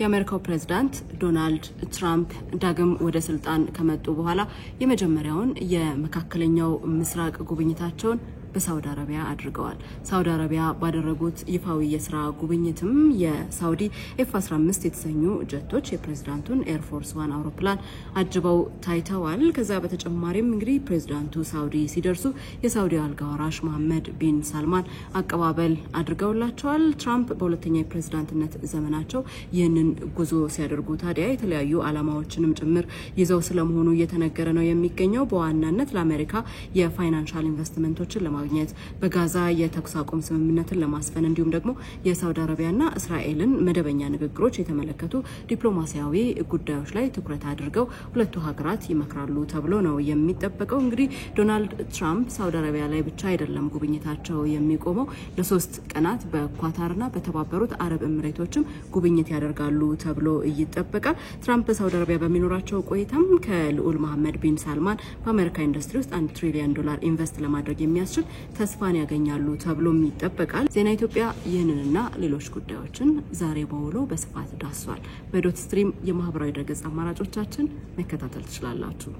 የአሜሪካው ፕሬዝዳንት ዶናልድ ትራምፕ ዳግም ወደ ስልጣን ከመጡ በኋላ የመጀመሪያውን የመካከለኛው ምስራቅ ጉብኝታቸውን በሳውዲ አረቢያ አድርገዋል። ሳውዲ አረቢያ ባደረጉት ይፋዊ የስራ ጉብኝትም የሳውዲ F-15 የተሰኙ ጀቶች የፕሬዝዳንቱን ኤርፎርስ 1 አውሮፕላን አጅበው ታይተዋል። ከዛ በተጨማሪም እንግዲህ ፕሬዝዳንቱ ሳውዲ ሲደርሱ የሳውዲ አልጋ ወራሽ መሐመድ ቢን ሳልማን አቀባበል አድርገውላቸዋል። ትራምፕ በሁለተኛ የፕሬዝዳንትነት ዘመናቸው ይህንን ጉዞ ሲያደርጉ ታዲያ የተለያዩ ዓላማዎችንም ጭምር ይዘው ስለመሆኑ እየተነገረ ነው የሚገኘው። በዋናነት ለአሜሪካ የፋይናንሻል ኢንቨስትመንቶችን ለማግኘት በጋዛ የተኩስ አቁም ስምምነትን ለማስፈን እንዲሁም ደግሞ የሳውዲ አረቢያና እስራኤልን መደበኛ ንግግሮች የተመለከቱ ዲፕሎማሲያዊ ጉዳዮች ላይ ትኩረት አድርገው ሁለቱ ሀገራት ይመክራሉ ተብሎ ነው የሚጠበቀው። እንግዲህ ዶናልድ ትራምፕ ሳውዲ አረቢያ ላይ ብቻ አይደለም ጉብኝታቸው የሚቆመው። ለ3 ቀናት በኳታርና በተባበሩት አረብ ኤሚሬቶችም ጉብኝት ያደርጋሉ ተብሎ ይጠበቃል። ትራምፕ በሳውዲ አረቢያ በሚኖራቸው ቆይታም ከልዑል መሐመድ ቢን ሳልማን በአሜሪካ ኢንዱስትሪ ውስጥ $1 ትሪሊየን ኢንቨስት ለማድረግ የሚያስችል ተስፋን ያገኛሉ ተብሎም ይጠበቃል። ዜና ኢትዮጵያ ይህንንና ሌሎች ጉዳዮችን ዛሬ በውሎ በስፋት ዳስሷል። በዶት ስትሪም የማህበራዊ ድረገጽ አማራጮቻችን መከታተል ትችላላችሁ።